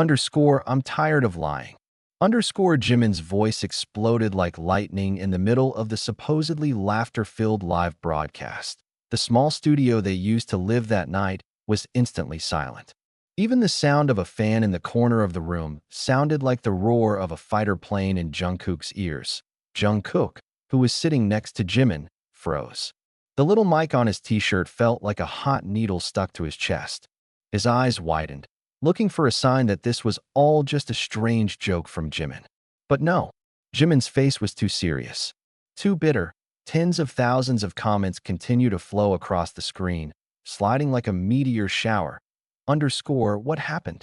Underscore, I'm tired of lying. Underscore, Jimin's voice exploded like lightning in the middle of the supposedly laughter-filled live broadcast. The small studio they used to live that night was instantly silent. Even the sound of a fan in the corner of the room sounded like the roar of a fighter plane in Jungkook's ears. Jungkook, who was sitting next to Jimin, froze. The little mic on his t-shirt felt like a hot needle stuck to his chest. His eyes widened, looking for a sign that this was all just a strange joke from Jimin. But no, Jimin's face was too serious, too bitter. Tens of thousands of comments continue to flow across the screen, sliding like a meteor shower. Underscore, what happened?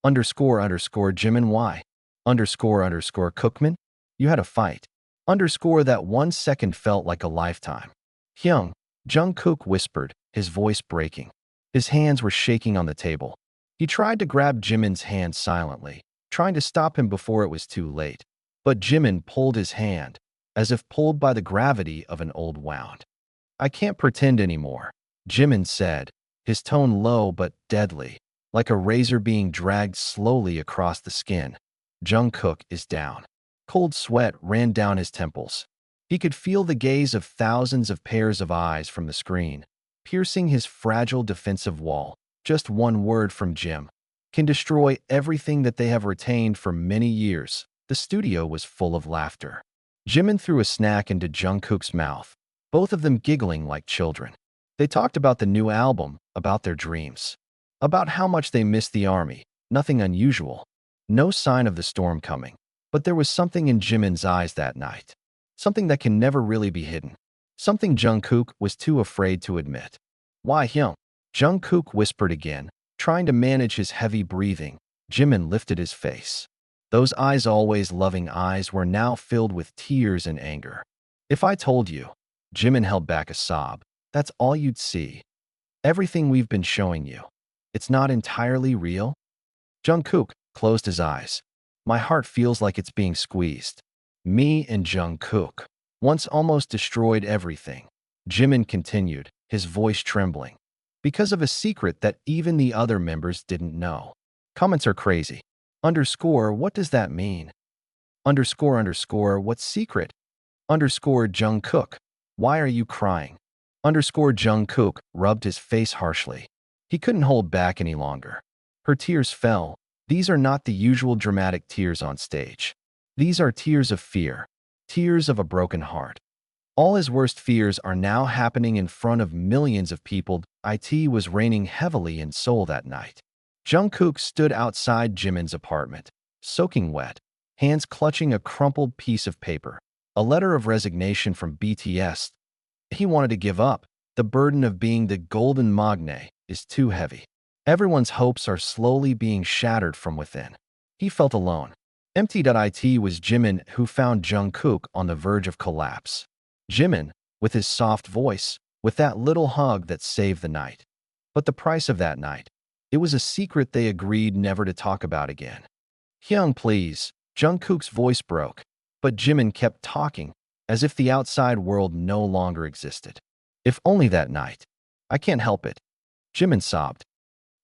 Underscore, Jimin, why? Underscore, Kookman, you had a fight. Underscore, that 1 second felt like a lifetime. Hyung, Jungkook whispered, his voice breaking. His hands were shaking on the table. He tried to grab Jimin's hand silently, trying to stop him before it was too late. But Jimin pulled his hand, as if pulled by the gravity of an old wound. I can't pretend anymore, Jimin said, his tone low but deadly, like a razor being dragged slowly across the skin. Jungkook is down. Cold sweat ran down his temples. He could feel the gaze of thousands of pairs of eyes from the screen, piercing his fragile defensive wall. Just one word from Jim can destroy everything that they have retained for many years. The studio was full of laughter. Jimin threw a snack into Jungkook's mouth, both of them giggling like children. They talked about the new album, about their dreams, about how much they missed the army. Nothing unusual. No sign of the storm coming. But there was something in Jimin's eyes that night. Something that can never really be hidden. Something Jungkook was too afraid to admit. Why Hyung? Jungkook whispered again, trying to manage his heavy breathing. Jimin lifted his face. Those eyes, always loving eyes, were now filled with tears and anger. If I told you, Jimin held back a sob, that's all you'd see. Everything we've been showing you. It's not entirely real? Jungkook closed his eyes. My heart feels like it's being squeezed. Me and Jungkook once almost destroyed everything. Jimin continued, his voice trembling. Because of a secret that even the other members didn't know. Comments are crazy. Underscore, what does that mean? Underscore, what secret? Underscore, Jungkook, why are you crying? Underscore, Jungkook rubbed his face harshly. He couldn't hold back any longer. Her tears fell. These are not the usual dramatic tears on stage. These are tears of fear, tears of a broken heart. All his worst fears are now happening in front of millions of people. It was raining heavily in Seoul that night. Jungkook stood outside Jimin's apartment, soaking wet, hands clutching a crumpled piece of paper, a letter of resignation from BTS. He wanted to give up. The burden of being the golden magne is too heavy. Everyone's hopes are slowly being shattered from within. He felt alone. Empty. It was Jimin who found Jungkook on the verge of collapse. Jimin, with his soft voice, with that little hug that saved the night. But the price of that night, it was a secret they agreed never to talk about again. Hyung, please. Jungkook's voice broke, but Jimin kept talking, as if the outside world no longer existed. If only that night. I can't help it. Jimin sobbed.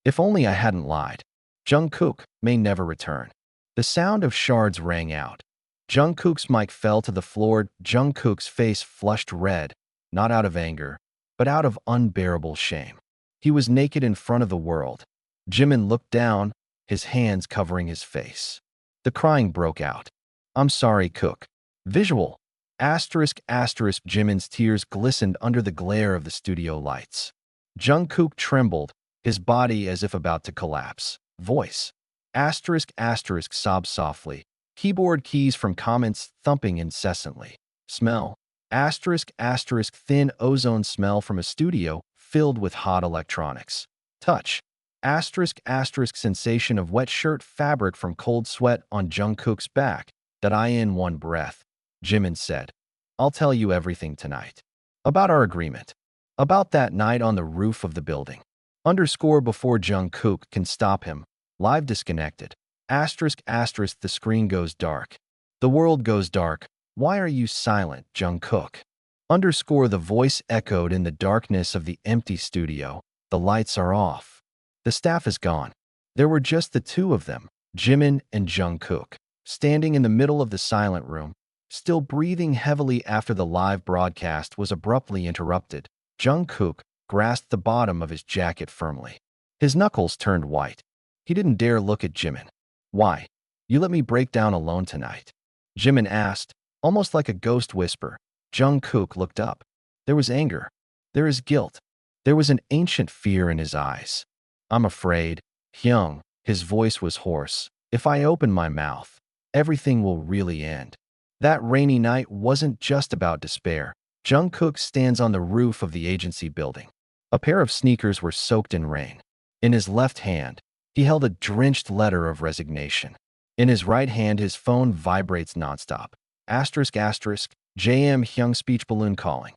If only I hadn't lied. Jungkook may never return. The sound of shards rang out. Jungkook's mic fell to the floor. Jungkook's face flushed red, not out of anger, but out of unbearable shame. He was naked in front of the world. Jimin looked down, his hands covering his face. The crying broke out. I'm sorry, Cook. Visual. Asterisk. Jimin's tears glistened under the glare of the studio lights. Jungkook trembled, his body as if about to collapse. Voice. Asterisk. Sobbed softly. Keyboard keys from comments thumping incessantly. Smell. Asterisk. Thin ozone smell from a studio filled with hot electronics. Touch. Asterisk. Sensation of wet shirt fabric from cold sweat on Jungkook's back. That I in one breath. Jimin said. I'll tell you everything tonight. About our agreement. About that night on the roof of the building. Underscore before Jungkook can stop him. Live disconnected. Asterisk. The screen goes dark. The world goes dark. Why are you silent, Jungkook? Underscore the voice echoed in the darkness of the empty studio. The lights are off. The staff is gone. There were just the two of them, Jimin and Jungkook, standing in the middle of the silent room, still breathing heavily after the live broadcast was abruptly interrupted. Jungkook grasped the bottom of his jacket firmly. His knuckles turned white. He didn't dare look at Jimin. "Why? You let me break down alone tonight?" Jimin asked, almost like a ghost whisper. Jungkook looked up. There was anger. There is guilt. There was an ancient fear in his eyes. "I'm afraid, Hyung," his voice was hoarse. "If I open my mouth, everything will really end." That rainy night wasn't just about despair. Jungkook stands on the roof of the agency building. A pair of sneakers were soaked in rain. In his left hand, he held a drenched letter of resignation. In his right hand, his phone vibrates nonstop. Asterisk, asterisk, JM Hyung speech balloon calling.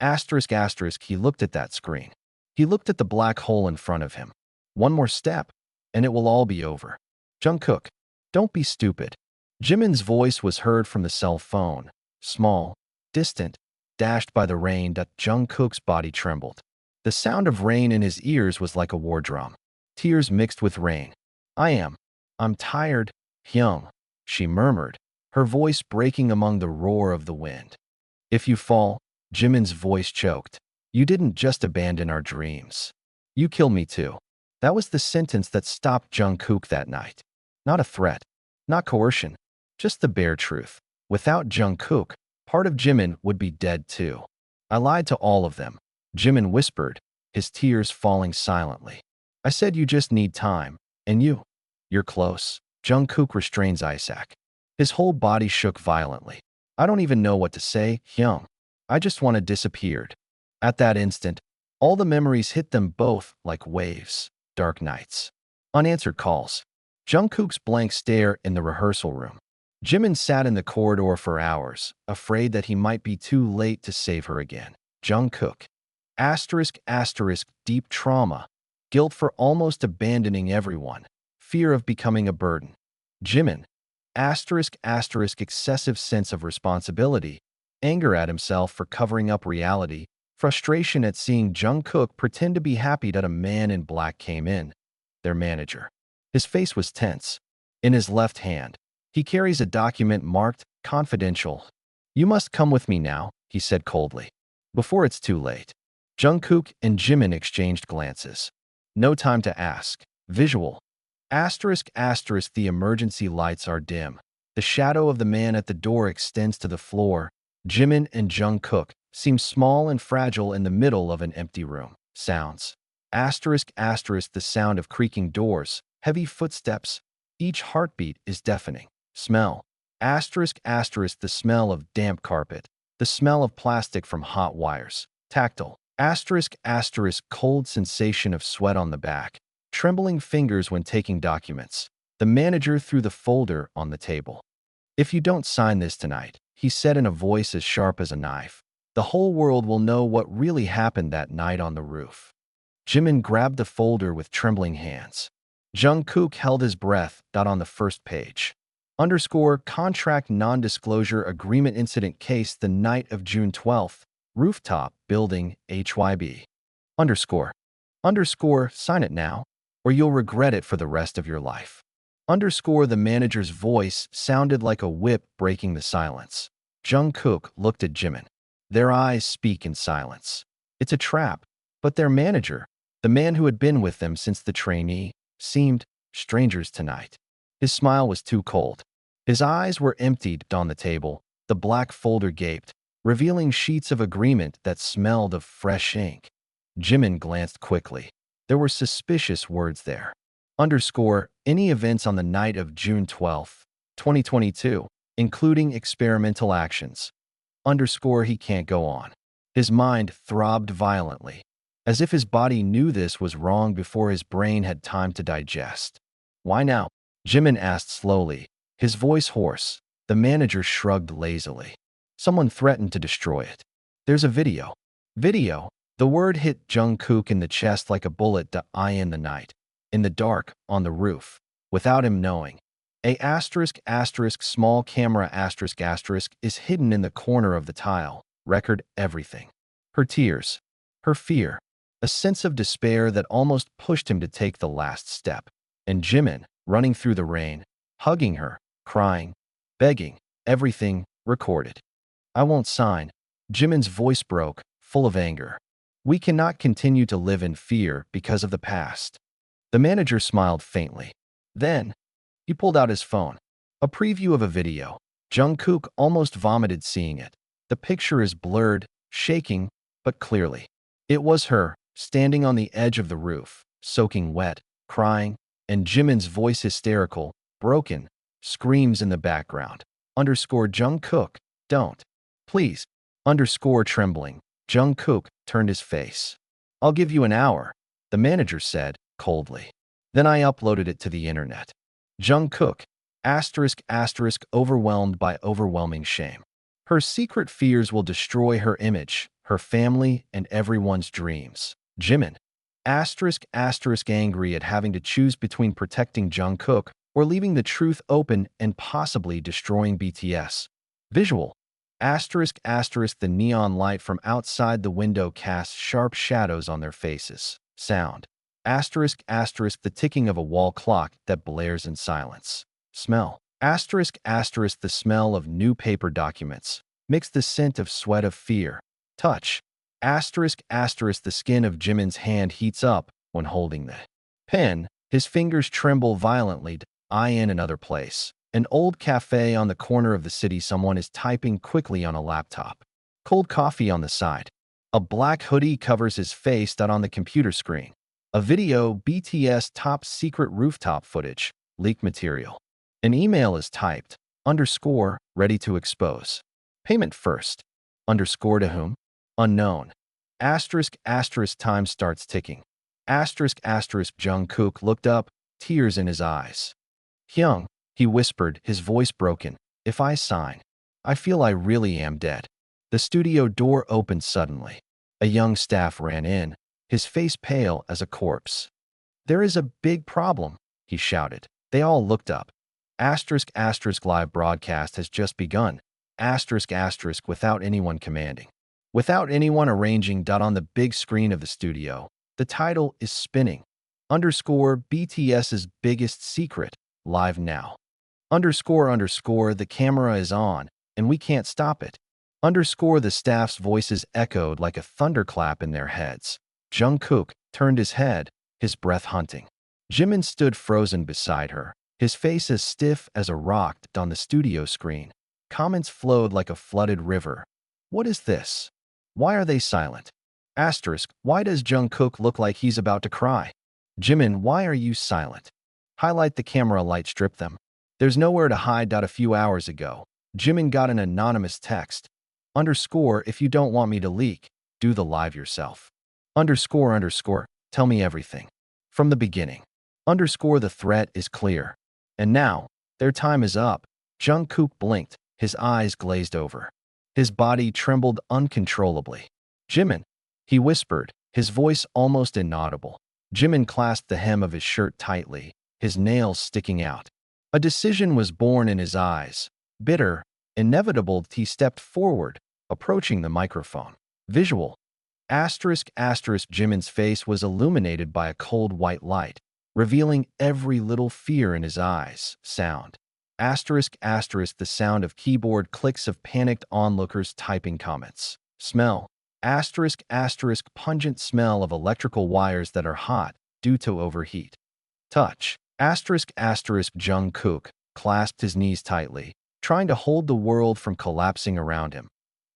Asterisk, asterisk, he looked at that screen. He looked at the black hole in front of him. One more step, and it will all be over. "Jungkook, don't be stupid." Jimin's voice was heard from the cell phone. Small, distant, dashed by the rain that Jungkook's body trembled. The sound of rain in his ears was like a war drum. Tears mixed with rain. I'm tired, Hyung," she murmured, her voice breaking among the roar of the wind. "If you fall," Jimin's voice choked, "you didn't just abandon our dreams. You killed me too." That was the sentence that stopped Jungkook that night. Not a threat, not coercion, just the bare truth. Without Jungkook, part of Jimin would be dead too. "I lied to all of them," Jimin whispered, his tears falling silently. "I said you just need time, and you're close." Jungkook restrains Isaac. His whole body shook violently. "I don't even know what to say, Hyung. I just want to disappeared." At that instant, all the memories hit them both like waves. Dark nights. Unanswered calls. Jungkook's blank stare in the rehearsal room. Jimin sat in the corridor for hours, afraid that he might be too late to save her again. Jungkook. Asterisk, asterisk, deep trauma. Guilt for almost abandoning everyone. Fear of becoming a burden. Jimin. Asterisk, asterisk, excessive sense of responsibility. Anger at himself for covering up reality. Frustration at seeing Jungkook pretend to be happy that a man in black came in. Their manager. His face was tense. In his left hand, he carries a document marked confidential. "You must come with me now," he said coldly, "before it's too late." Jungkook and Jimin exchanged glances. No time to ask. Visual. Asterisk, asterisk, the emergency lights are dim. The shadow of the man at the door extends to the floor. Jimin and Jungkook seem small and fragile in the middle of an empty room. Sounds. Asterisk, asterisk, the sound of creaking doors, heavy footsteps. Each heartbeat is deafening. Smell. Asterisk, asterisk, the smell of damp carpet. The smell of plastic from hot wires. Tactile. Asterisk, asterisk, cold sensation of sweat on the back. Trembling fingers when taking documents. The manager threw the folder on the table. "If you don't sign this tonight," he said in a voice as sharp as a knife, "the whole world will know what really happened that night on the roof." Jimin grabbed the folder with trembling hands. Jungkook held his breath. On the first page. Contract non-disclosure agreement incident case the night of June 12th. Rooftop building HYB. Sign it now, or you'll regret it for the rest of your life. The manager's voice sounded like a whip breaking the silence. Jungkook looked at Jimin. Their eyes speak in silence. It's a trap, but their manager, the man who had been with them since the trainee, seemed strangers tonight. His smile was too cold. His eyes were emptied on the table. The black folder gaped, revealing sheets of agreement that smelled of fresh ink. Jimin glanced quickly. There were suspicious words there. Any events on the night of June 12th, 2022, including experimental actions. He can't go on. His mind throbbed violently, as if his body knew this was wrong before his brain had time to digest. "Why now?" Jimin asked slowly, his voice hoarse. The manager shrugged lazily. "Someone threatened to destroy it. There's a video." Video. The word hit Jungkook in the chest like a bullet. In the night. In the dark, on the roof. Without him knowing. A asterisk, asterisk, small camera asterisk, asterisk is hidden in the corner of the tile. Record everything. Her tears. Her fear. A sense of despair that almost pushed him to take the last step. And Jimin. running through the rain, hugging her, crying, begging, everything recorded. I won't sign. Jimin's voice broke, full of anger. We cannot continue to live in fear because of the past. The manager smiled faintly. Then, he pulled out his phone. A preview of a video. Jungkook almost vomited seeing it. The picture is blurred, shaking, but clearly. It was her, standing on the edge of the roof, soaking wet, crying, and Jimin's voice hysterical, broken, screams in the background. Jungkook, don't. Please. Trembling. Jungkook turned his face. I'll give you an hour, the manager said, coldly. Then I uploaded it to the internet. Jungkook, overwhelmed by overwhelming shame. Her secret fears will destroy her image, her family, and everyone's dreams. Jimin, angry at having to choose between protecting Jungkook or leaving the truth open and possibly destroying BTS. Visual. The neon light from outside the window casts sharp shadows on their faces. Sound. The ticking of a wall clock that blares in silence. Smell. The smell of new paper documents. Mix the scent of sweat of fear. Touch. The skin of Jimin's hand heats up when holding the pen. His fingers tremble violently. Eye in another place. An old cafe on the corner of the city. Someone is typing quickly on a laptop. Cold coffee on the side. A black hoodie covers his face. On the computer screen. A video. BTS top secret rooftop footage. Leak material. An email is typed. Ready to expose. Payment first. To whom? Unknown. Time starts ticking. Jungkook looked up, tears in his eyes. Hyung, he whispered, his voice broken. If I sign, I feel I really am dead. The studio door opened suddenly. A young staff ran in, his face pale as a corpse. There is a big problem, he shouted. They all looked up. Live broadcast has just begun. Without anyone commanding. Without anyone arranging. On the big screen of the studio, the title is spinning. BTS's biggest secret, live now. The camera is on, and we can't stop it. The staff's voices echoed like a thunderclap in their heads. Jungkook turned his head, his breath hunting. Jimin stood frozen beside her, his face as stiff as a rock. On the studio screen, comments flowed like a flooded river. What is this? Why are they silent? Why does Jungkook look like he's about to cry? Jimin, why are you silent? Highlight the camera light, strip them. There's nowhere to hide. A few hours ago, Jimin got an anonymous text. If you don't want me to leak, do the live yourself. Tell me everything. From the beginning. The threat is clear. And now, their time is up. Jungkook blinked, his eyes glazed over. His body trembled uncontrollably. Jimin, he whispered, his voice almost inaudible. Jimin clasped the hem of his shirt tightly, his nails sticking out. A decision was born in his eyes. Bitter, inevitable. He stepped forward, approaching the microphone. Visual. Jimin's face was illuminated by a cold white light, revealing every little fear in his eyes. Sound. The sound of keyboard clicks of panicked onlookers typing comments. Smell. Pungent smell of electrical wires that are hot due to overheat. Touch. Jungkook clasped his knees tightly, trying to hold the world from collapsing around him.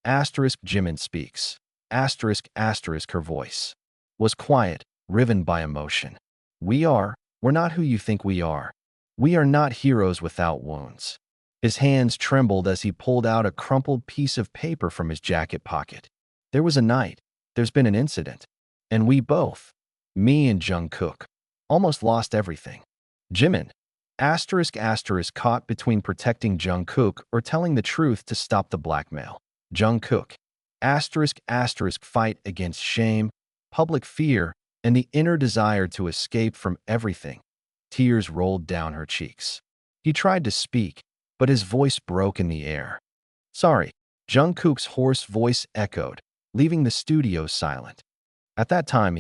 Jimin speaks. Her voice was quiet, riven by emotion. We're not who you think we are. We are not heroes without wounds. His hands trembled as he pulled out a crumpled piece of paper from his jacket pocket. There was a night, there's been an incident, and we both, me and Jungkook, almost lost everything. Jimin, caught between protecting Jungkook or telling the truth to stop the blackmail. Jungkook, fight against shame, public fear, and the inner desire to escape from everything. Tears rolled down her cheeks. He tried to speak, but his voice broke in the air. Sorry, Jungkook's hoarse voice echoed, leaving the studio silent. At that time,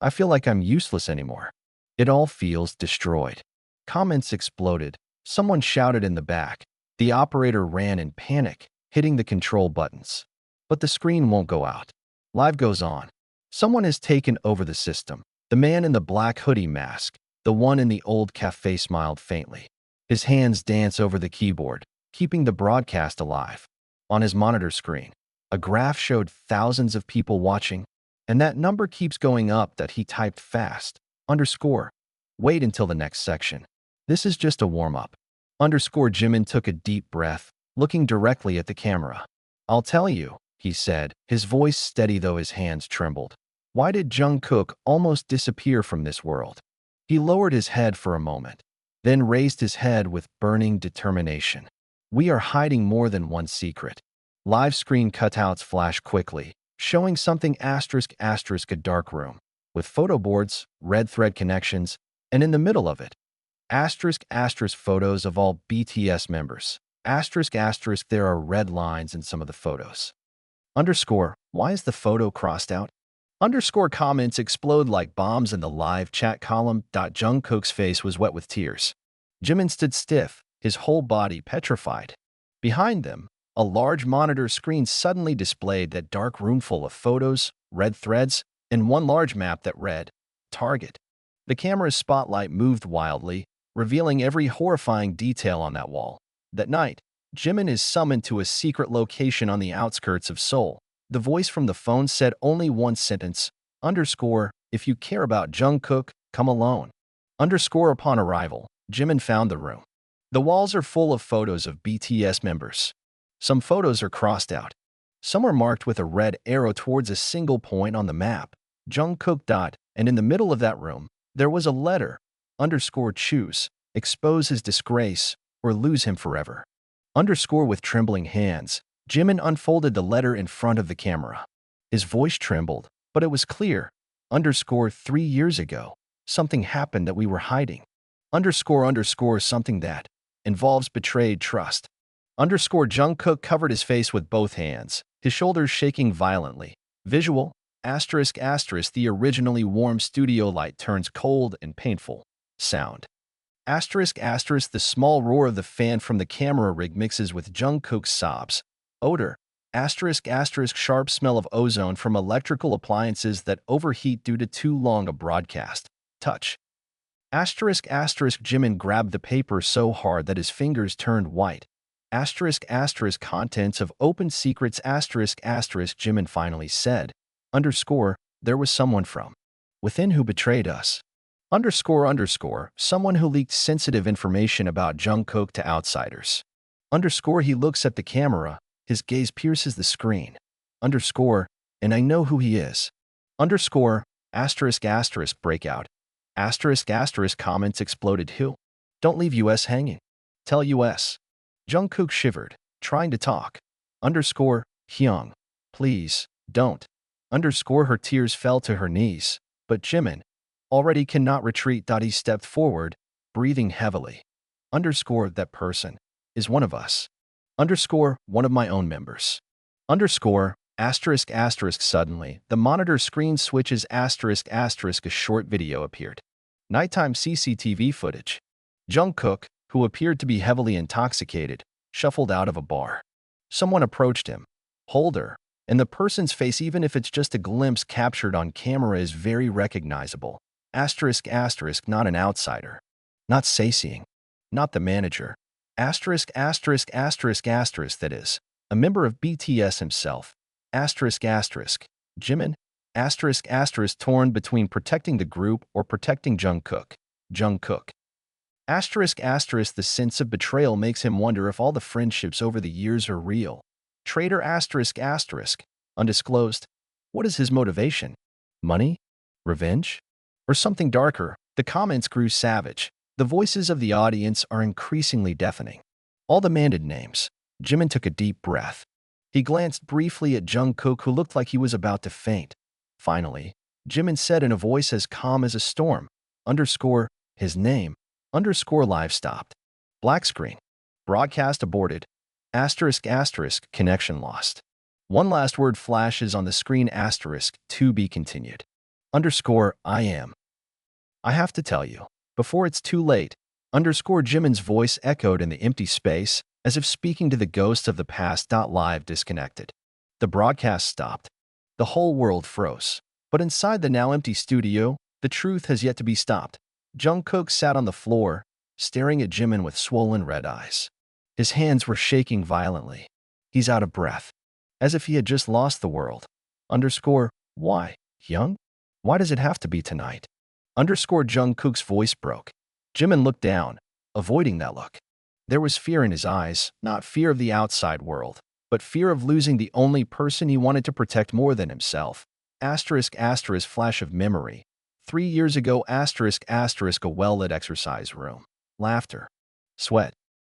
I feel like I'm useless anymore. It all feels destroyed. Comments exploded. Someone shouted in the back. The operator ran in panic, hitting the control buttons. But the screen won't go out. Live goes on. Someone has taken over the system. The man in the black hoodie mask, the one in the old cafe, smiled faintly. His hands dance over the keyboard, keeping the broadcast alive. On his monitor screen, a graph showed thousands of people watching, and that number keeps going up. That he typed fast. Underscore. Wait until the next section. This is just a warm-up. Underscore Jimin took a deep breath, looking directly at the camera. I'll tell you, he said, his voice steady though his hands trembled. Why did Jungkook almost disappear from this world? He lowered his head for a moment, then raised his head with burning determination. We are hiding more than one secret. Live screen cutouts flash quickly, showing something ***, a dark room, with photo boards, red thread connections, and in the middle of it, ***, photos of all BTS members. ***, there are red lines in some of the photos. Underscore, why is the photo crossed out? Underscore comments explode like bombs in the live chat column. Jungkook's face was wet with tears. Jimin stood stiff, his whole body petrified. Behind them, a large monitor screen suddenly displayed that dark room full of photos, red threads, and one large map that read, Target. The camera's spotlight moved wildly, revealing every horrifying detail on that wall. That night, Jimin is summoned to a secret location on the outskirts of Seoul. The voice from the phone said only one sentence, underscore, if you care about Jungkook, come alone. Underscore upon arrival, Jimin found the room. The walls are full of photos of BTS members. Some photos are crossed out. Some are marked with a red arrow towards a single point on the map, Jungkook. And in the middle of that room, there was a letter, underscore choose, expose his disgrace, or lose him forever. Underscore with trembling hands, Jimin unfolded the letter in front of the camera. His voice trembled, but it was clear. Underscore 3 years ago, something happened that we were hiding. Underscore something that involves betrayed trust. Underscore Jungkook covered his face with both hands, his shoulders shaking violently. Visual, ***, the originally warm studio light turns cold and painful. Sound. ***, the small roar of the fan from the camera rig mixes with Jungkook's sobs. Odor, ***, sharp smell of ozone from electrical appliances that overheat due to too long a broadcast. Touch. ***, Jimin grabbed the paper so hard that his fingers turned white. Contents of open secrets, Jimin finally said. Underscore, there was someone from within who betrayed us. Underscore, someone who leaked sensitive information about Jungkook to outsiders. Underscore, he looks at the camera, his gaze pierces the screen. Underscore, and I know who he is. Underscore, breakout. Comments exploded. Who? Don't leave US hanging. Tell US. Jungkook shivered, trying to talk. Underscore, Hyung, please, don't. Underscore, her tears fell to her knees, but Jimin already cannot retreat. He stepped forward, breathing heavily. Underscore, that person is one of us. Underscore, one of my own members. Underscore, suddenly, the monitor screen switches, a short video appeared. Nighttime CCTV footage. Jungkook, who appeared to be heavily intoxicated, shuffled out of a bar. Someone approached him. Hold her. And the person's face, even if it's just a glimpse captured on camera, is very recognizable. Not an outsider. Not Saseeing. Not the manager. That is, a member of BTS himself. Jimin. Torn between protecting the group or protecting Jungkook. The sense of betrayal makes him wonder if all the friendships over the years are real. Traitor undisclosed. What is his motivation? Money? Revenge? Or something darker? The comments grew savage. The voices of the audience are increasingly deafening. All demanded names. Jimin took a deep breath. He glanced briefly at Jungkook, who looked like he was about to faint. Finally, Jimin said in a voice as calm as a storm, underscore, his name, underscore live stopped. Black screen. Broadcast aborted. Connection lost. One last word flashes on the screen, to be continued. Underscore, I have to tell you, before it's too late, Underscore Jimin's voice echoed in the empty space, as if speaking to the ghosts of the past. Live disconnected. The broadcast stopped. The whole world froze. But inside the now empty studio, the truth has yet to be stopped. Jungkook sat on the floor, staring at Jimin with swollen red eyes. His hands were shaking violently. He's out of breath, as if he had just lost the world. Underscore, why, Young? Why does it have to be tonight? Underscore Jungkook's voice broke. Jimin looked down, avoiding that look. There was fear in his eyes, not fear of the outside world, but fear of losing the only person he wanted to protect more than himself. Flash of memory. 3 years ago, a well-lit exercise room. Laughter. Sweat.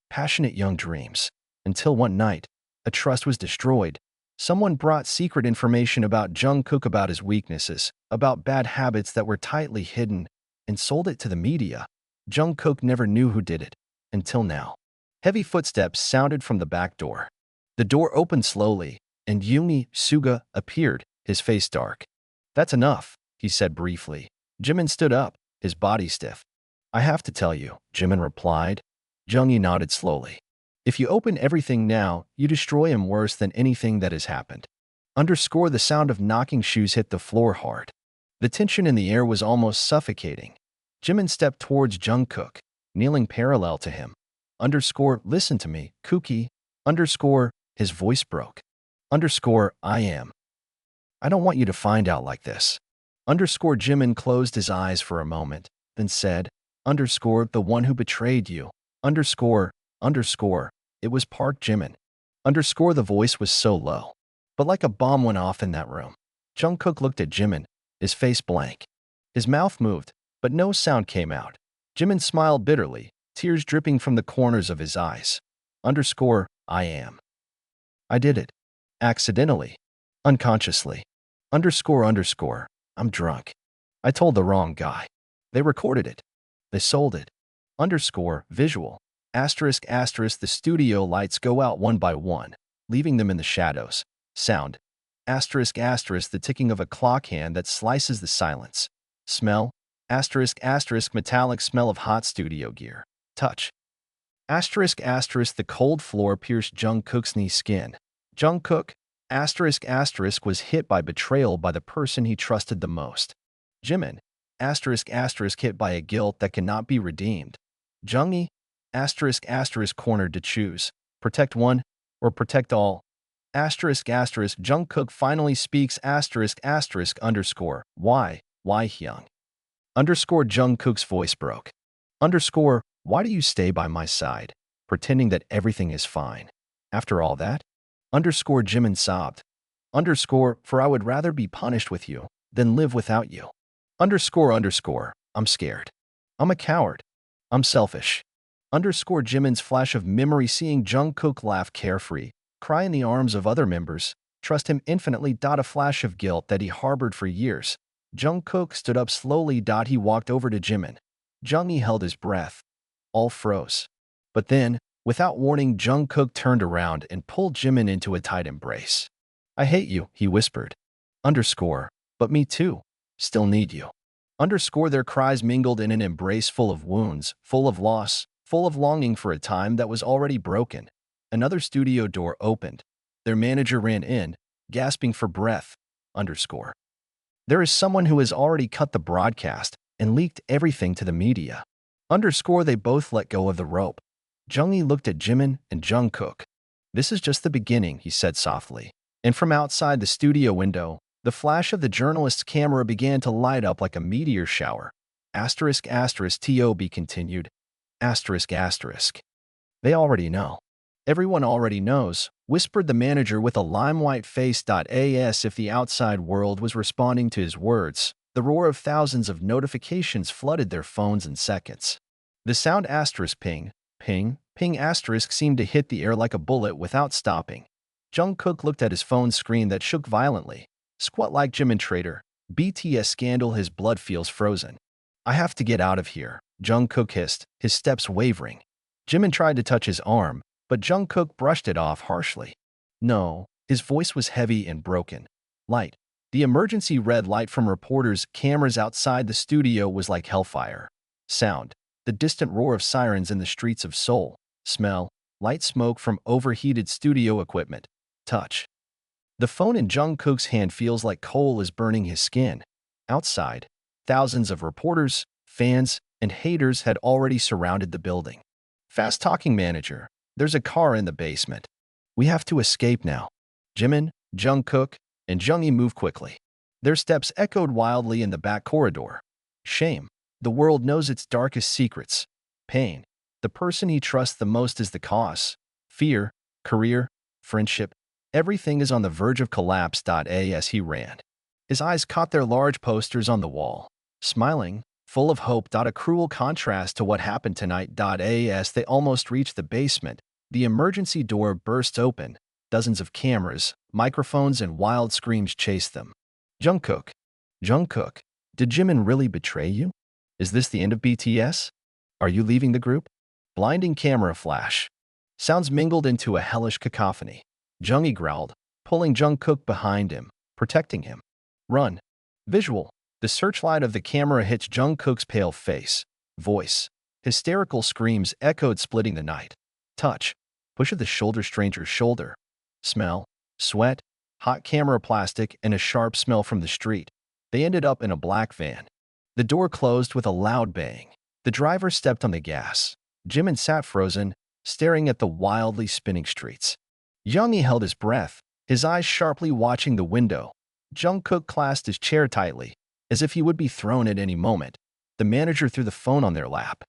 Passionate young dreams. Until one night, a trust was destroyed. Someone brought secret information about Jungkook, about his weaknesses, about bad habits that were tightly hidden, and sold it to the media. Jungkook never knew who did it, until now. Heavy footsteps sounded from the back door. The door opened slowly, and Yoongi Suga appeared, his face dark. "That's enough," he said briefly. Jimin stood up, his body stiff. "I have to tell you," Jimin replied. Yoongi nodded slowly. "If you open everything now, you destroy him worse than anything that has happened." Underscore the sound of knocking shoes hit the floor hard. The tension in the air was almost suffocating. Jimin stepped towards Jungkook, kneeling parallel to him. Underscore, listen to me, Kooky. Underscore, his voice broke. Underscore, I don't want you to find out like this. Underscore Jimin closed his eyes for a moment, then said, Underscore, the one who betrayed you. Underscore, it was Parkjimin. Underscore, the voice was so low. But like a bomb went off in that room. Jungkook looked at Jimin, his face blank. His mouth moved, but no sound came out. Jimin smiled bitterly, tears dripping from the corners of his eyes. Underscore, I did it. Accidentally. Unconsciously. Underscore, I'm drunk. I told the wrong guy. They recorded it. They sold it. Underscore, visual. The studio lights go out one by one, leaving them in the shadows. Sound. The ticking of a clock hand that slices the silence. Smell. Metallic smell of hot studio gear. Touch. The cold floor pierced Jungkook's knee skin. Jungkook, was hit by betrayal by the person he trusted the most. Jimin, hit by a guilt that cannot be redeemed. Jungi, cornered to choose, protect one or protect all. Jungkook finally speaks underscore, why Hyung? Underscore Jungkook's voice broke. Underscore, why do you stay by my side, pretending that everything is fine? After all that? Underscore Jimin sobbed. Underscore, for I would rather be punished with you than live without you. Underscore, I'm scared. I'm a coward. I'm selfish. Underscore Jimin's flash of memory seeing Jungkook laugh carefree, cry in the arms of other members, trust him infinitely. A flash of guilt that he harbored for years. Jungkook stood up slowly. He walked over to Jimin. Jungi held his breath. All froze. But then, without warning, Jungkook turned around and pulled Jimin into a tight embrace. I hate you, he whispered. Underscore, but me too. Still need you. Underscore their cries mingled in an embrace full of wounds, full of loss, full of longing for a time that was already broken. Another studio door opened. Their manager ran in, gasping for breath. Underscore. There is someone who has already cut the broadcast and leaked everything to the media. Underscore they both let go of the rope. Jungi looked at Jimin and Jungkook. This is just the beginning, he said softly. And from outside the studio window, the flash of the journalist's camera began to light up like a meteor shower. Tob continued. They already know. Everyone already knows, whispered the manager with a limelight face. As if the outside world was responding to his words, the roar of thousands of notifications flooded their phones in seconds. The sound ping, seemed to hit the air like a bullet without stopping. Jungkook looked at his phone screen that shook violently. Squat like Jimin traitor. BTS scandal, his blood feels frozen. I have to get out of here, Jungkook hissed, his steps wavering. Jimin tried to touch his arm, but Jungkook brushed it off harshly. No, his voice was heavy and broken. Light. The emergency red light from reporters' cameras outside the studio was like hellfire. Sound. the distant roar of sirens in the streets of Seoul, smell, light smoke from overheated studio equipment, touch. The phone in Jungkook's hand feels like coal is burning his skin. Outside, thousands of reporters, fans, and haters had already surrounded the building. Fast-talking manager, there's a car in the basement. We have to escape now. Jimin, Jungkook, and Yoongi move quickly. Their steps echoed wildly in the back corridor. Shame. The world knows its darkest secrets. Pain. The person he trusts the most is the cause. Fear, career, friendship. Everything is on the verge of collapse. As he ran, his eyes caught their large posters on the wall. Smiling, full of hope. A cruel contrast to what happened tonight. As they almost reached the basement, the emergency door burst open. Dozens of cameras, microphones, and wild screams chased them. Jungkook. Jungkook, did Jimin really betray you? Is this the end of BTS? Are you leaving the group? Blinding camera flash. Sounds mingled into a hellish cacophony. Yoongi growled, pulling Jungkook behind him, protecting him. Run. Visual. The searchlight of the camera hits Jungkook's pale face. Voice. Hysterical screams echoed, splitting the night. Touch. Push of the shoulder, stranger's shoulder. Smell. Sweat. Hot camera plastic, and a sharp smell from the street. They ended up in a black van. The door closed with a loud bang. The driver stepped on the gas. Jimin sat frozen, staring at the wildly spinning streets. Yoongi held his breath, his eyes sharply watching the window. Jungkook clasped his chair tightly, as if he would be thrown at any moment. The manager threw the phone on their lap.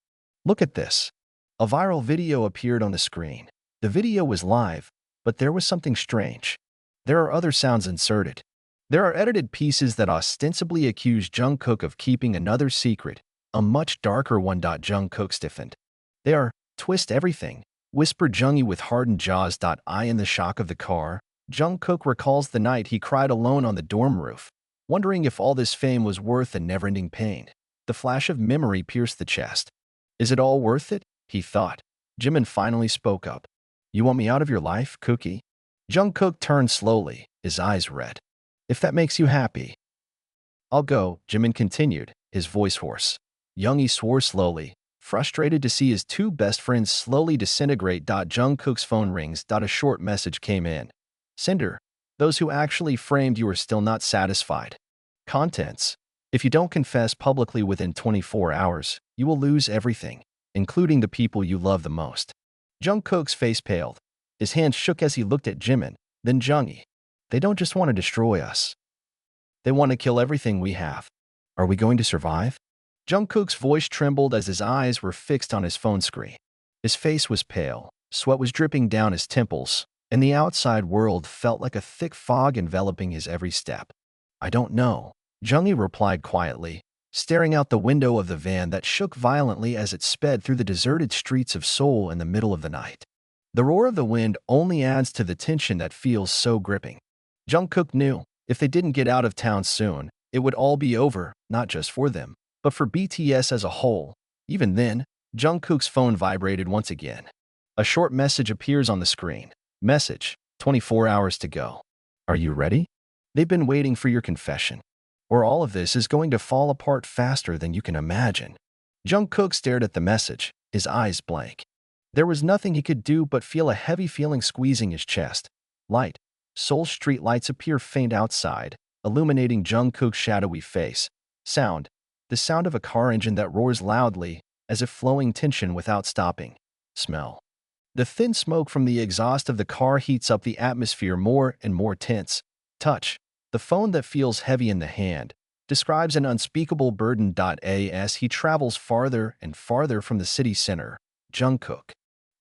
Look at this. A viral video appeared on the screen. The video was live, but there was something strange. There are other sounds inserted. There are edited pieces that ostensibly accuse Jungkook of keeping another secret, a much darker one. Jungkook stiffened. They are, twist everything, whispered Yoongi with hardened jaws. In the shock of the car, Jungkook recalls the night he cried alone on the dorm roof, wondering if all this fame was worth the never-ending pain. The flash of memory pierced the chest. Is it all worth it? He thought. Jimin finally spoke up. You want me out of your life, Cookie? Jungkook turned slowly, his eyes red. If that makes you happy. I'll go, Jimin continued, his voice hoarse. Yoongi swore slowly, frustrated to see his two best friends slowly disintegrate. Jungkook's phone rings. A short message came in. Cinder, those who actually framed you are still not satisfied. Contents. If you don't confess publicly within 24 hours, you will lose everything, including the people you love the most. Jungkook's face paled. His hand shook as he looked at Jimin, then Yoongi. They don't just want to destroy us. They want to kill everything we have. Are we going to survive? Jungkook's voice trembled as his eyes were fixed on his phone screen. His face was pale, sweat was dripping down his temples, and the outside world felt like a thick fog enveloping his every step. I don't know, Yoongi replied quietly, staring out the window of the van that shook violently as it sped through the deserted streets of Seoul in the middle of the night. The roar of the wind only adds to the tension that feels so gripping. Jungkook knew, if they didn't get out of town soon, it would all be over, not just for them, but for BTS as a whole. Even then, Jungkook's phone vibrated once again. A short message appears on the screen. Message, 24 hours to go. Are you ready? They've been waiting for your confession. Or all of this is going to fall apart faster than you can imagine. Jungkook stared at the message, his eyes blank. There was nothing he could do but feel a heavy feeling squeezing his chest. Light. Seoul street lights appear faint outside, illuminating Jungkook's shadowy face. Sound. The sound of a car engine that roars loudly, as if flowing tension without stopping. Smell. The thin smoke from the exhaust of the car heats up the atmosphere more and more tense. Touch. The phone that feels heavy in the hand describes an unspeakable burden. As he travels farther and farther from the city center, Jungkook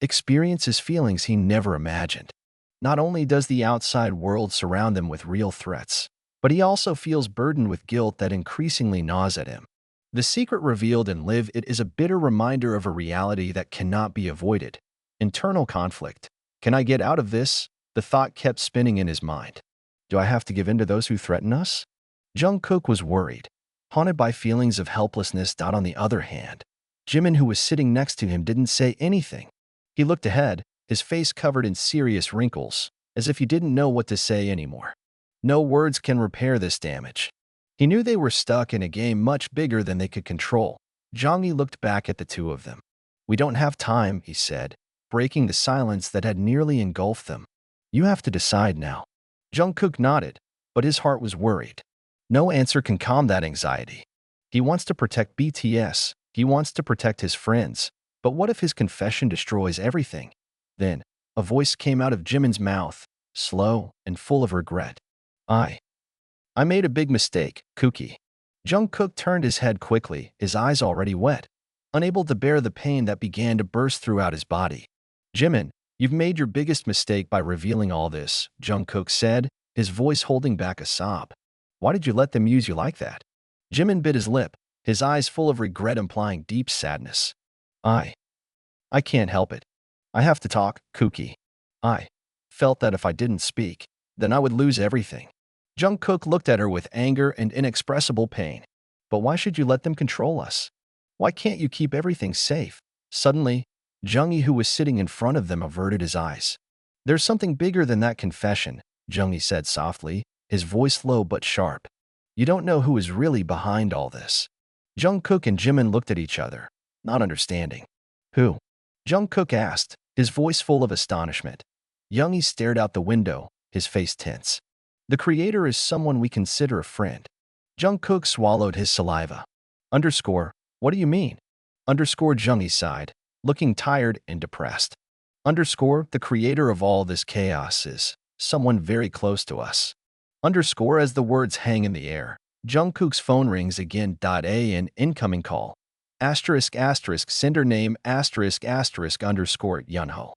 experiences feelings he never imagined. Not only does the outside world surround them with real threats, but he also feels burdened with guilt that increasingly gnaws at him. The secret revealed in Live It is a bitter reminder of a reality that cannot be avoided. Internal conflict. Can I get out of this? The thought kept spinning in his mind. Do I have to give in to those who threaten us? Jungkook was worried, haunted by feelings of helplessness. On the other hand, Jimin, who was sitting next to him, didn't say anything. He looked ahead, his face covered in serious wrinkles, as if he didn't know what to say anymore. No words can repair this damage. He knew they were stuck in a game much bigger than they could control. Jongi looked back at the two of them. We don't have time, he said, breaking the silence that had nearly engulfed them. You have to decide now. Jungkook nodded, but his heart was worried. No answer can calm that anxiety. He wants to protect BTS, he wants to protect his friends, but what if his confession destroys everything? Then, a voice came out of Jimin's mouth, slow and full of regret. I made a big mistake, Kooky. Jungkook turned his head quickly, his eyes already wet, unable to bear the pain that began to burst throughout his body. Jimin, you've made your biggest mistake by revealing all this, Jungkook said, his voice holding back a sob. Why did you let them use you like that? Jimin bit his lip, his eyes full of regret implying deep sadness. I can't help it. I have to talk, Kooky. I felt that if I didn't speak, then I would lose everything. Jungkook looked at her with anger and inexpressible pain. But why should you let them control us? Why can't you keep everything safe? Suddenly, Junggi, who was sitting in front of them, averted his eyes. There's something bigger than that confession, Junggi said softly, his voice low but sharp. You don't know who is really behind all this. Jungkook and Jimin looked at each other, not understanding. Who? Jungkook asked, his voice full of astonishment. Junggi stared out the window, his face tense. The creator is someone we consider a friend. Jungkook swallowed his saliva. What do you mean? Junggi sighed, looking tired and depressed. The creator of all this chaos is someone very close to us. As the words hang in the air, Jungkook's phone rings again. An incoming call. Sender name Yoonho.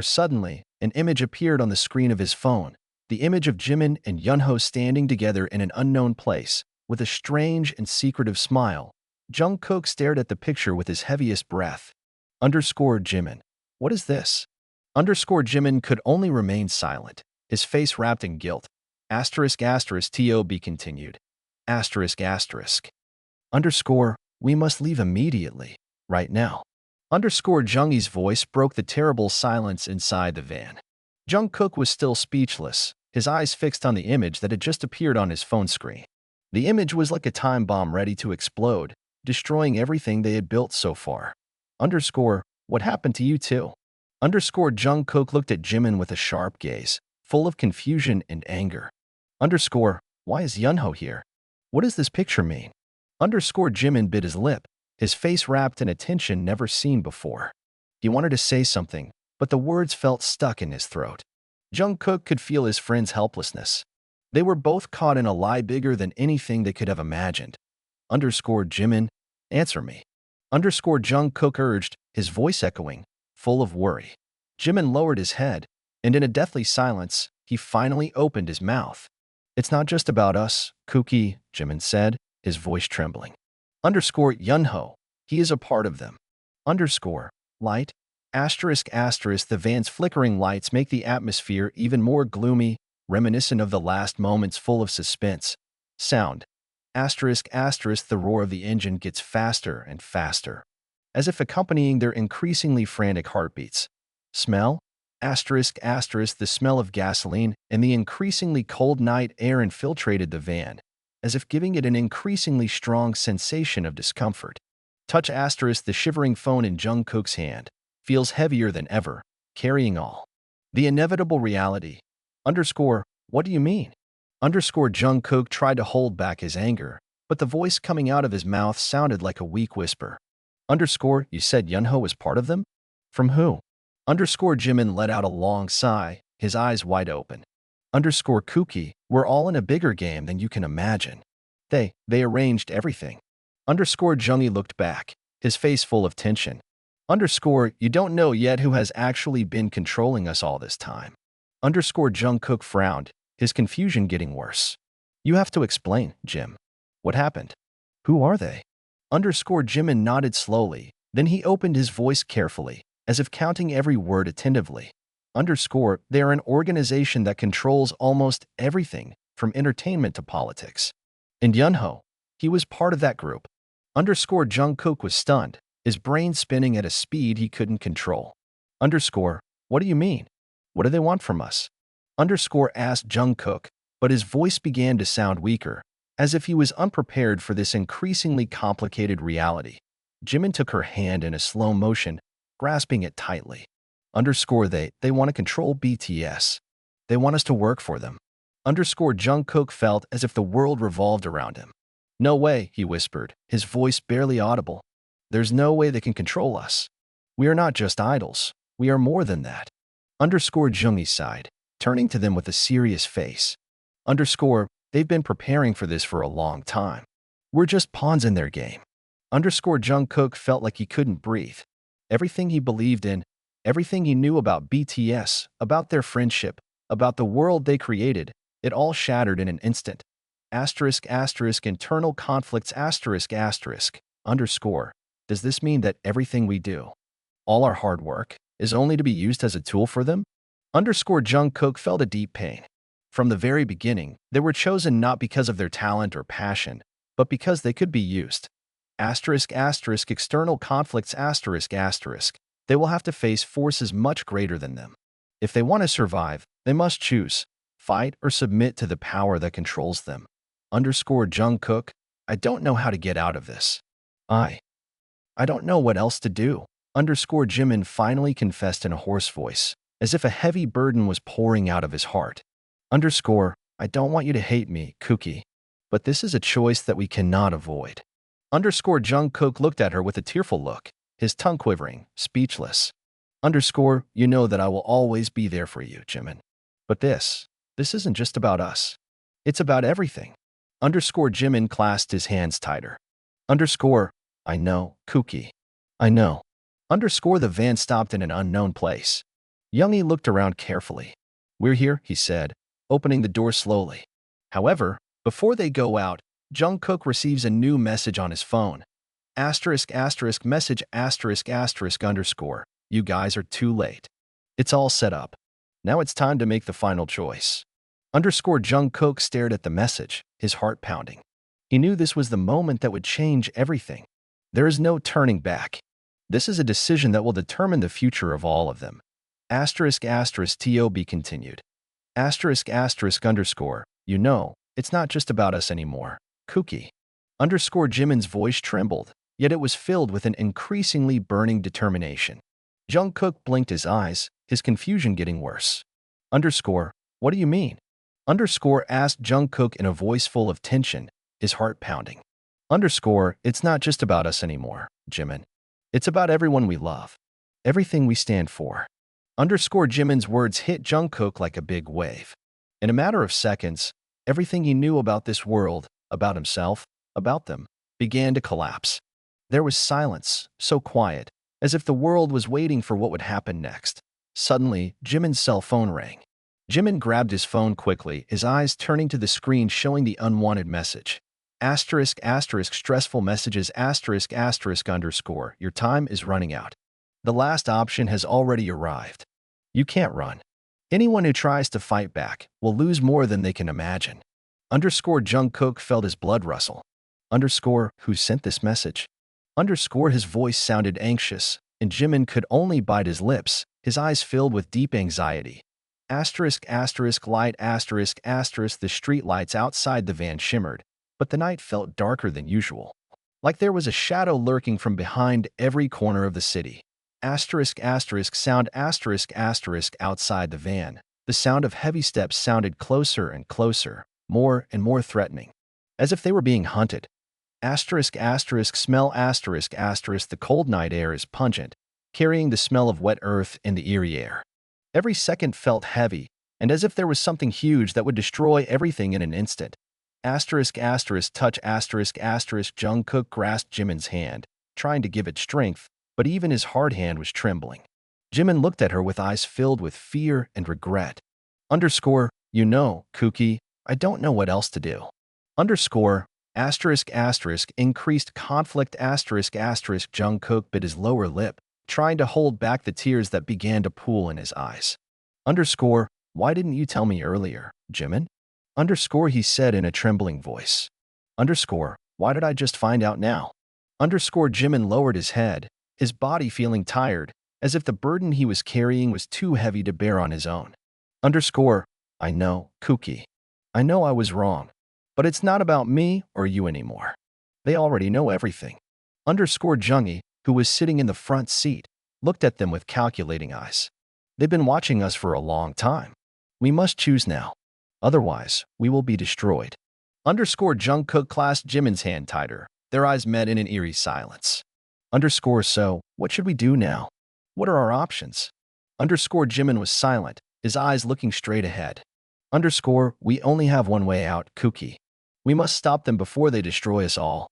Suddenly, an image appeared on the screen of his phone. The image of Jimin and Yoonho standing together in an unknown place, with a strange and secretive smile. Jungkook stared at the picture with his heaviest breath. Jimin. What is this? Jimin could only remain silent, his face wrapped in guilt. Tob continued. We must leave immediately, right now. Junggi's voice broke the terrible silence inside the van. Jungkook was still speechless, his eyes fixed on the image that had just appeared on his phone screen. The image was like a time bomb ready to explode, destroying everything they had built so far. What happened to you two? Jungkook looked at Jimin with a sharp gaze, full of confusion and anger. Why is Yoonho here? What does this picture mean? Jimin bit his lip, his face wrapped in a tension never seen before. He wanted to say something, but the words felt stuck in his throat. Jungkook could feel his friend's helplessness. They were both caught in a lie bigger than anything they could have imagined. Jimin, answer me. Jungkook urged, his voice echoing, full of worry. Jimin lowered his head, and in a deathly silence, he finally opened his mouth. It's not just about us, Kooky, Jimin said, his voice trembling. Yoonho, he is a part of them. Light. The van's flickering lights make the atmosphere even more gloomy, reminiscent of the last moments full of suspense. Sound. The roar of the engine gets faster and faster, as if accompanying their increasingly frantic heartbeats. Smell. The smell of gasoline and the increasingly cold night air infiltrated the van, as if giving it an increasingly strong sensation of discomfort. Touch. The shivering phone in Jungkook's hand feels heavier than ever, carrying all. The inevitable reality. What do you mean? Jungkook tried to hold back his anger, but the voice coming out of his mouth sounded like a weak whisper. You said Yoonho was part of them? From who? Jimin let out a long sigh, his eyes wide open. Kooky, we're all in a bigger game than you can imagine. They arranged everything. Junggi looked back, his face full of tension. You don't know yet who has actually been controlling us all this time. Jungkook frowned, his confusion getting worse. You have to explain, Jim. What happened? Who are they? Jimin nodded slowly, then he opened his voice carefully, as if counting every word attentively. They are an organization that controls almost everything, from entertainment to politics. And Yoonho, he was part of that group. Jungkook was stunned, his brain spinning at a speed he couldn't control. What do you mean? What do they want from us? Asked Jungkook, but his voice began to sound weaker. As if he was unprepared for this increasingly complicated reality, Jimin took her hand in a slow motion, grasping it tightly. Underscore they want to control BTS. They want us to work for them. Underscore Jungkook felt as if the world revolved around him. No way, he whispered, his voice barely audible. There's no way they can control us. We are not just idols. We are more than that. Underscore Jungi sighed, turning to them with a serious face. Underscore, they've been preparing for this for a long time. We're just pawns in their game. Underscore Jungkook felt like he couldn't breathe. Everything he believed in, everything he knew about BTS, about their friendship, about the world they created, it all shattered in an instant. Asterisk asterisk internal conflicts asterisk asterisk underscore. Does this mean that everything we do, all our hard work, is only to be used as a tool for them? Underscore Jungkook felt a deep pain. From the very beginning, they were chosen not because of their talent or passion, but because they could be used. Asterisk asterisk external conflicts asterisk asterisk. They will have to face forces much greater than them. If they want to survive, they must choose, fight or submit to the power that controls them. Underscore Jungkook, I don't know how to get out of this. I don't know what else to do. Underscore Jimin finally confessed in a hoarse voice, as if a heavy burden was pouring out of his heart. Underscore, I don't want you to hate me, Cookie, but this is a choice that we cannot avoid. Underscore Jungkook looked at her with a tearful look, his tongue quivering, speechless. Underscore, you know that I will always be there for you, Jimin. But this isn't just about us. It's about everything. Underscore Jimin clasped his hands tighter. Underscore, I know, Cookie. I know. Underscore the van stopped in an unknown place. Yoongi looked around carefully. We're here, he said, opening the door slowly. However, before they go out, Jungkook receives a new message on his phone. Asterisk asterisk message asterisk asterisk underscore. You guys are too late. It's all set up. Now it's time to make the final choice. Underscore Jungkook stared at the message, his heart pounding. He knew this was the moment that would change everything. There is no turning back. This is a decision that will determine the future of all of them. Asterisk asterisk TOB continued. Asterisk asterisk underscore. You know, it's not just about us anymore. Cookie. Underscore Jimin's voice trembled, yet it was filled with an increasingly burning determination. Jungkook blinked his eyes, his confusion getting worse. Underscore, what do you mean? Underscore asked Jungkook in a voice full of tension, his heart pounding. Underscore, it's not just about us anymore, Jimin. It's about everyone we love. Everything we stand for. Underscore Jimin's words hit Jungkook like a big wave. In a matter of seconds, everything he knew about this world, about himself, about them, began to collapse. There was silence, so quiet, as if the world was waiting for what would happen next. Suddenly, Jimin's cell phone rang. Jimin grabbed his phone quickly, his eyes turning to the screen showing the unwanted message. Asterisk asterisk stressful messages asterisk asterisk underscore. Your time is running out. The last option has already arrived. You can't run. Anyone who tries to fight back will lose more than they can imagine. Underscore Jungkook felt his blood rustle. Underscore who sent this message? Underscore his voice sounded anxious, and Jimin could only bite his lips, his eyes filled with deep anxiety. Asterisk asterisk light asterisk asterisk. The street lights outside the van shimmered, but the night felt darker than usual, like there was a shadow lurking from behind every corner of the city. Asterisk asterisk sound asterisk asterisk outside the van. The sound of heavy steps sounded closer and closer, more and more threatening, as if they were being hunted. Asterisk asterisk smell asterisk asterisk. The cold night air is pungent, carrying the smell of wet earth in the eerie air. Every second felt heavy, and as if there was something huge that would destroy everything in an instant. Asterisk asterisk touch asterisk asterisk. Jungkook grasped Jimin's hand, trying to give it strength, but even his hard hand was trembling. Jimin looked at her with eyes filled with fear and regret. Underscore, you know, Cookie, I don't know what else to do. Underscore, asterisk asterisk increased conflict asterisk asterisk. Jungkook bit his lower lip, trying to hold back the tears that began to pool in his eyes. Underscore, why didn't you tell me earlier, Jimin? Underscore, he said in a trembling voice. Underscore, why did I just find out now? Underscore, Jimin lowered his head, his body feeling tired, as if the burden he was carrying was too heavy to bear on his own. Underscore, I know, Cookie. I know I was wrong. But it's not about me or you anymore. They already know everything. Underscore Jungi, who was sitting in the front seat, looked at them with calculating eyes. They've been watching us for a long time. We must choose now. Otherwise, we will be destroyed. Underscore Jungkook clasped Jimin's hand tighter. Their eyes met in an eerie silence. Underscore so, what should we do now? What are our options? Underscore Jimin was silent, his eyes looking straight ahead. Underscore, we only have one way out, Cookie. We must stop them before they destroy us all.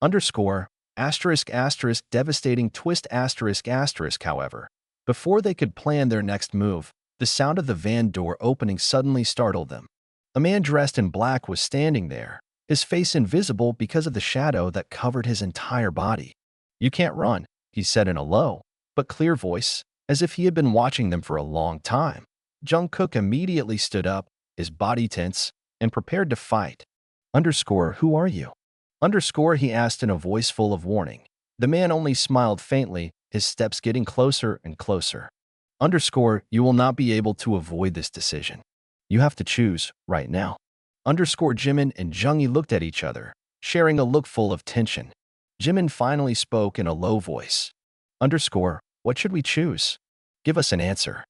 Underscore, asterisk asterisk devastating twist asterisk asterisk however. Before they could plan their next move, the sound of the van door opening suddenly startled them. A man dressed in black was standing there, his face invisible because of the shadow that covered his entire body. You can't run, he said in a low, but clear voice, as if he had been watching them for a long time. Jungkook immediately stood up, his body tense, and prepared to fight. Underscore, who are you? Underscore, he asked in a voice full of warning. The man only smiled faintly, his steps getting closer and closer. Underscore, you will not be able to avoid this decision. You have to choose, right now. Underscore Jimin and Jungi looked at each other, sharing a look full of tension. Jimin finally spoke in a low voice. Underscore, what should we choose? Give us an answer.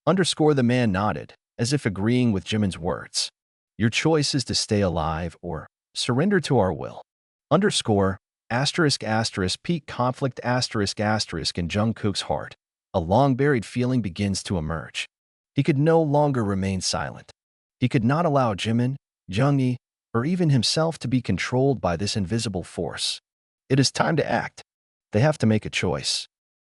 Underscore, the man nodded, as if agreeing with Jimin's words. Your choice is to stay alive or surrender to our will. Underscore, asterisk asterisk peak conflict asterisk asterisk in Jungkook's heart. A long-buried feeling begins to emerge. He could no longer remain silent. He could not allow Jimin, Jungi, or even himself to be controlled by this invisible force. It is time to act. They have to make a choice.